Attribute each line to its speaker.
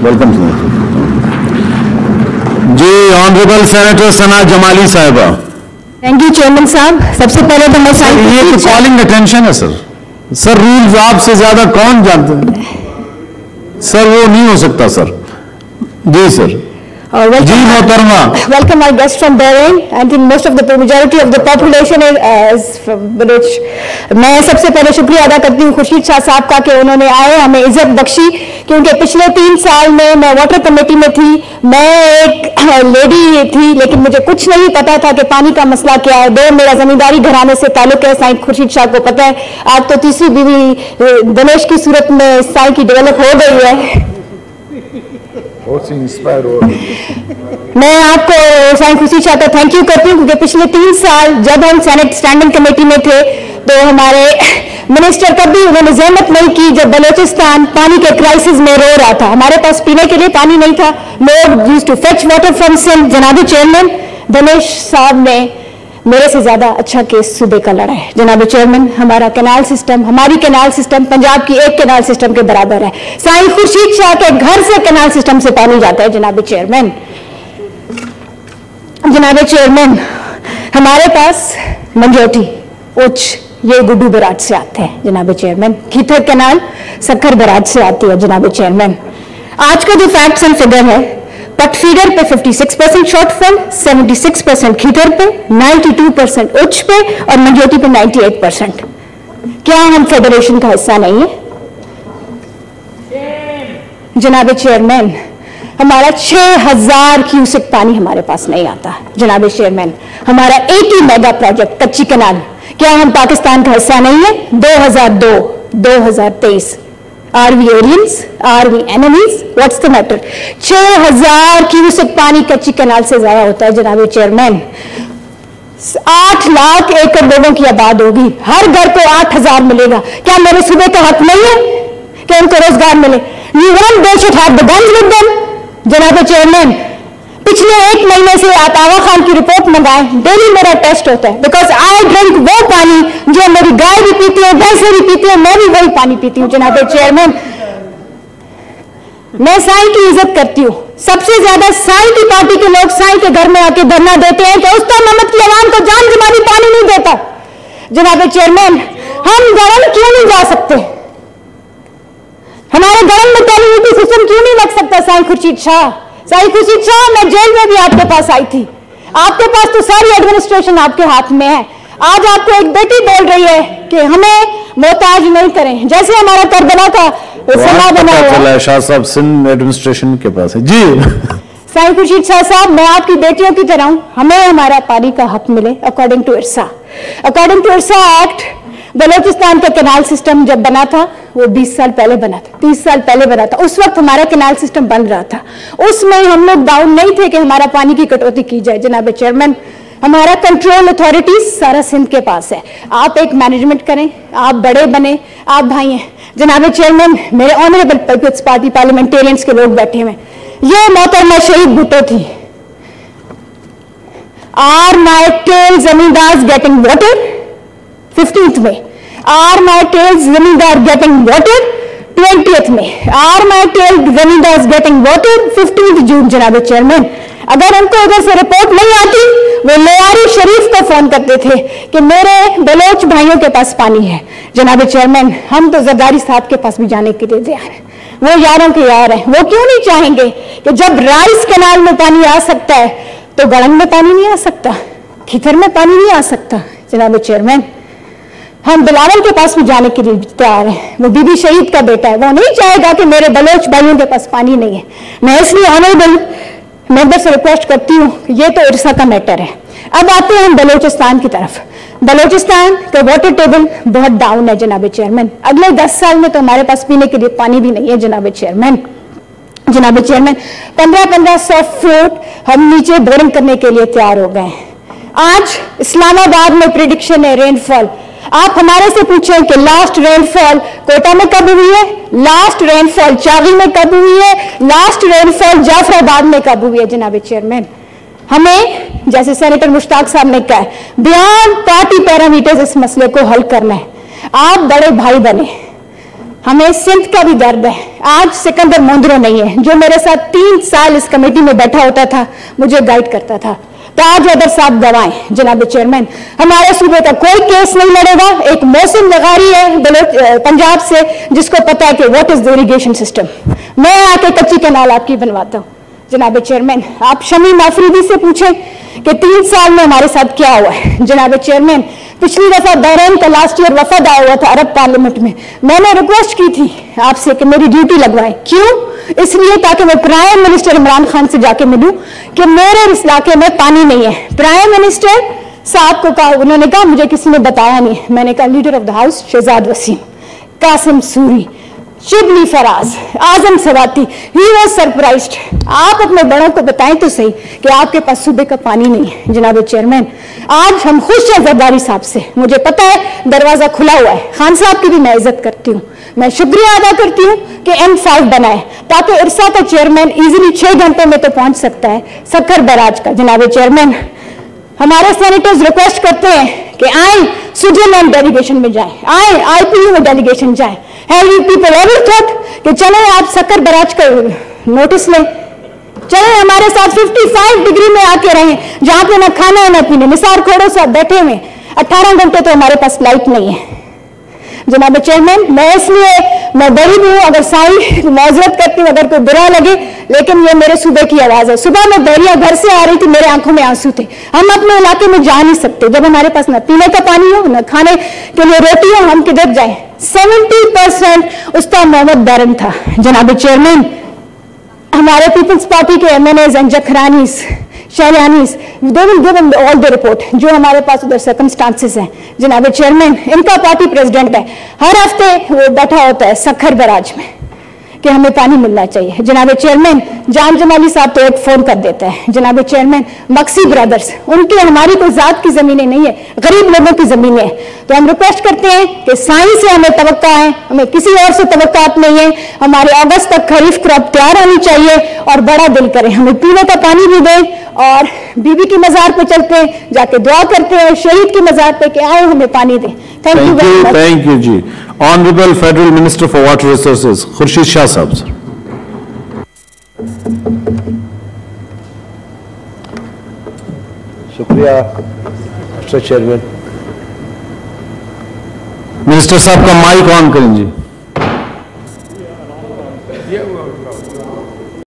Speaker 1: Welcome जी। Honourable senator सना जमाली साहिबा।
Speaker 2: Thank you chairman साहब। सबसे पहले तो मैं
Speaker 1: ये तो कॉलिंग अटेंशन है सर रूल्स आपसे ज्यादा कौन जानते हैं सर, वो नहीं हो सकता सर। जी सर। जी मोहतरमा।
Speaker 2: Welcome our guest from Bahrain. I think most of the majority of the population is from Baloch. मैं सबसे पहले शुक्रिया अदा करती हूँ खुर्शीद शाह साहब का कि उन्होंने आए हमें इज्जत बख्शी, क्योंकि पिछले 3 साल में मैं वाटर कमेटी में थी, मैं एक लेडी थी, लेकिन मुझे कुछ नहीं पता था कि पानी का मसला क्या है। दो मेरा जमींदारी घराने से ताल्लुक है, साईं खुर्शीद शाह को पता है। आज तो तीसरी बीवी दिनेश की सूरत में साईं की डेवलप हो गई है। मैं आपको साईं खुर्शीद शाह का थैंक यू करती हूँ, क्योंकि पिछले 3 साल जब हम सेनेट स्टैंडिंग कमेटी में थे तो हमारे मिनिस्टर कभी उन्होंने जहमत नहीं की जब बलोचिस्तान पानी के क्राइसिस में रो रहा था। हमारे पास पीने के लिए पानी नहीं था, लोग used to fetch water from Sindh. जनाब चेयरमैन दिनेश साहब ने मेरे से ज्यादा अच्छा केस सूबे का लड़ा है। जनाब चेयरमैन हमारा कैनाल सिस्टम, हमारी कैनाल सिस्टम पंजाब की एक कैनाल सिस्टम के बराबर है। साईं खुर्शीद शाह के घर से कैनाल सिस्टम से पानी जाता है। जनाब चेयरमैन हमारे पास मंजोटी उच्च ये गुड्डू बराज से आते हैं। जनाब चेयरमैन खीथर कैनाल सक्खर बराज से आती है। जनाब चेयरमैन आज का जो फैक्ट्स एंड फिगर है, पट फीडर पे 56% शॉर्टफॉल, 76% खीथर पे, 92% उच्च पे और मंजोटी पे 98%। क्या हम फेडरेशन का हिस्सा नहीं है? जनाब चेयरमैन हमारा 6000 क्यूसेक पानी हमारे पास नहीं आता। जनाब चेयरमैन हमारा 80 मेगा प्रोजेक्ट कच्ची कैनाल, क्या हम पाकिस्तान का हिस्सा नहीं है? 2002-2023 Are we aliens? Are we enemies? What's the matter? 6000 cusec पानी कच्ची कैनाल से जाया होता है। जनाब चेयरमैन 8 लाख एकड़ लोगों की आबाद होगी, हर घर को 8000 मिलेगा। क्या मेरे सूबे का हक नहीं है कि उनको रोजगार मिले? You want they should have the guns with them? जनाब चेयरमैन पिछले 1 महीने से आप आगा खान की रिपोर्ट मंगाएं, डेली मेरा टेस्ट होता है, बिकॉज आई ड्रिंक वो पानी जो मेरी गाय भी पीती है, भैंसें भी पीती है, मैं भी वही पानी पीती हूँ। जनाब चेयरमैन मैं साईं की इज्जत करती हूँ, सबसे ज्यादा साईं की पार्टी के लोग साईं के घर में आके धरना देते हैं कि उस्ताद मोहम्मद की आवाम को जान जमानी पानी नहीं देता। जनाब चेयरमैन हम गरम क्यों नहीं जा सकते? हमारे गरम में टेलीविजन सिस्टम क्यों नहीं लग सकता? साईं खुर्शीद शाह मैं जेल में भी आपके पास आई थी, आपके पास तो सारी एडमिनिस्ट्रेशन आपके हाथ में है। आज आपको एक बेटी बोल रही है कि हमें मोहताज नहीं करें, जैसे हमारा करबला का समा बना हुआ है।
Speaker 1: शाह साहब सिंध एडमिनिस्ट्रेशन के पास है। जी
Speaker 2: साईं खुर्शीद शाह साहब मैं आपकी बेटियों की तरह हूं, हमें हमारा पानी का हक मिले according to IRSA act. Balochistan का कैनाल सिस्टम जब बना था वो 20 साल पहले बना था, 30 साल पहले बना था, उस वक्त हमारा कैनाल सिस्टम बन रहा था, उसमें हम लोग डाउन नहीं थे कि हमारा पानी की कटौती की जाए। जनाब चेयरमैन हमारा कंट्रोल अथॉरिटी सारा सिंध के पास है, आप एक मैनेजमेंट करें, आप बड़े बने, आप भाई हैं। जनाब चेयरमैन मेरे ऑनरेबल पीपल्स पार्टी पार्लियामेंटेरियंस के लोग बैठे हुए, ये मोहतरमा शहीद भुट्टो थी। आर माई टेल जमींदार गेटिंग वाटर 15th में, आर माई टेल जमींदार गेटिंग वाटर 20th में, आर माई टेल जमींदार गेटिंग वाटर 15th जून। जनाब चेयरमैन अगर उनको उधर से रिपोर्ट नहीं आती वो लोहारी शरीफ को फोन करते थे कि मेरे बलोच भाइयों के पास पानी है। जनाब चेयरमैन हम तो जरदारी साहब के पास भी जाने के लिए तैयार हैं, वो यारों के यार हैं, वो क्यों नहीं चाहेंगे कि जब राइस कैनाल में पानी आ सकता है तो गड़ंग में पानी नहीं आ सकता, खिथर में पानी नहीं आ सकता। जनाब चेयरमैन हम बिलावल के पास भी जाने के लिए तैयार हैं, वो बीबी शहीद का बेटा है, वो नहीं चाहेगा कि मेरे बलोच भाइयों के पास पानी नहीं है। मैं इसलिए ऑनरेबल मेंबर से रिक्वेस्ट करती हूँ कि ये तो इरसा का मैटर है। अब आते हैं हम बलोचिस्तान की तरफ। बलोचिस्तान का वाटर टेबल बहुत डाउन है। जनाब चेयरमैन अगले 10 साल में तो हमारे पास पीने के लिए पानी भी नहीं है। जनाब चेयरमैन 1500 फुट हम नीचे बोरिंग करने के लिए तैयार हो गए हैं। आज इस्लामाबाद में प्रिडिक्शन है रेनफॉल, आप हमारे से पूछें कि लास्ट रेनफॉल कोटा में कब हुई है, लास्ट रेनफॉल चावी में कब हुई है, लास्ट रेनफॉल जाफराबाद में कब हुई है। जनाब चेयरमैन हमें जैसे सेनेटर मुश्ताक साहब ने कहा बियॉन्ड पार्टी पैरामीटर्स इस मसले को हल करना है। आप बड़े भाई बने, हमें सिंध का भी दर्द है। आज सिकंदर मोंदरो नहीं है, जो मेरे साथ 3 साल इस कमेटी में बैठा होता था, मुझे गाइड करता था। ताज हैदर साहब गवाएं जनाब चेयरमैन, हमारे सूबे का कोई केस नहीं लड़ेगा। एक मौसम लगारी है पंजाब से, जिसको पता है कि what is the irrigation system. मैं आके कच्ची कैनाल आपकी बनवाता हूँ। जनाब चेयरमैन, आप शमीम आफरीदी से पूछें कि 3 साल में हमारे साथ क्या हुआ है। जनाब चेयरमैन, पिछली दफा बहरीन का लास्ट ईयर वफद आया हुआ था अरब पार्लियामेंट में, मैंने रिक्वेस्ट की थी आपसे कि मेरी ड्यूटी लगवाएं। क्यों? इसलिए ताकि मैं प्राइम मिनिस्टर इमरान खान से जाके मिलूं कि मेरे इस इलाके में पानी नहीं है। प्राइम मिनिस्टर साहब को कहा, उन्होंने कहा मुझे किसी ने बताया नहीं। मैंने कहा leader of the house Shahzad Waseem, Qasim Suri, Shibli Faraz, Azam Swati, he was surprised. आप अपने बड़ों को बताएं तो सही कि आपके पास सूबे का पानी नहीं है। जनाब चेयरमैन, आज हम खुश हैं जरदारी साहब से, मुझे पता है दरवाजा खुला हुआ है। खान साहब की भी मैं इज्जत करती हूँ, मैं शुक्रिया अदा करती हूँ कि M5 बनाए ताकि इरसा का चेयरमैन इजीली 6 घंटे में तो पहुंच सकता है सक्खर बैराज का। जनाब चेयरमैन, हमारे सेनेटर्स रिक्वेस्ट करते हैं कि आए स्विट्जरलैंड डेलीगेशन में जाएं, आए IPU में डेलीगेशन जाएं। Have you people ever thought कि चले आप सक्खर बैराज का नोटिस लें, चले हमारे साथ 55 डिग्री में आके रहें, जहां पे ना खाना है ना पीने, निसार खोड़ों से बैठे हुए 18 घंटे तो हमारे पास लाइट नहीं है। जनाब चेयरमैन, मैं बड़ी भी हूँ, अगर साई माजरत करती हूँ अगर कोई बुरा लगे, लेकिन ये मेरे सूबे की आवाज है। सुबह मैं बहरिया घर से आ रही थी, मेरे आंखों में आंसू थे। हम अपने इलाके में जा नहीं सकते जब हमारे पास न पीने का पानी हो, न खाने के लिए रोटी हो, हम किधर जाए। 70% उस्ताद मोहम्मद बैरन था। जनाब चेयरमैन, हमारे पीपल्स पार्टी के MNAs एंड जखरानीस, शहरियानीस, they will give all the report जो हमारे पास उधर सर्कमस्टांसेस हैं। जनाब चेयरमैन, इनका पार्टी प्रेसिडेंट है, हर हफ्ते वो बैठा होता है सक्खर बैराज में कि हमें पानी मिलना चाहिए। जनाब चेयरमैन, जान जमाली साहब तो एक फोन कर देता है। जनाब चेयरमैन, मक्सी ब्रदर्स, उनकी हमारी कोई जात की जमीनें नहीं है, गरीब लोगों की जमीनें हैं। तो हम रिक्वेस्ट करते हैं कि साइंस से हमें तवक्का है, हमें किसी और से तवक्कात नहीं है। हमारे अगस्त तक खरीफ क्रॉप तैयार होनी चाहिए और बड़ा दिल करें, हमें पीने का पानी भी दें। और बीबी की मजार पे चलते हैं, जाके दुआ करते हैं शहीद की मजार पे कि आए हमें पानी दें। Thank you very much.
Speaker 1: Thank you ji. Honourable federal minister for water resources Khurshid Shah sahab sir.
Speaker 3: शुक्रिया मिस्टर चेयरमैन।
Speaker 1: मिनिस्टर साहब का माइक ऑन करें जी।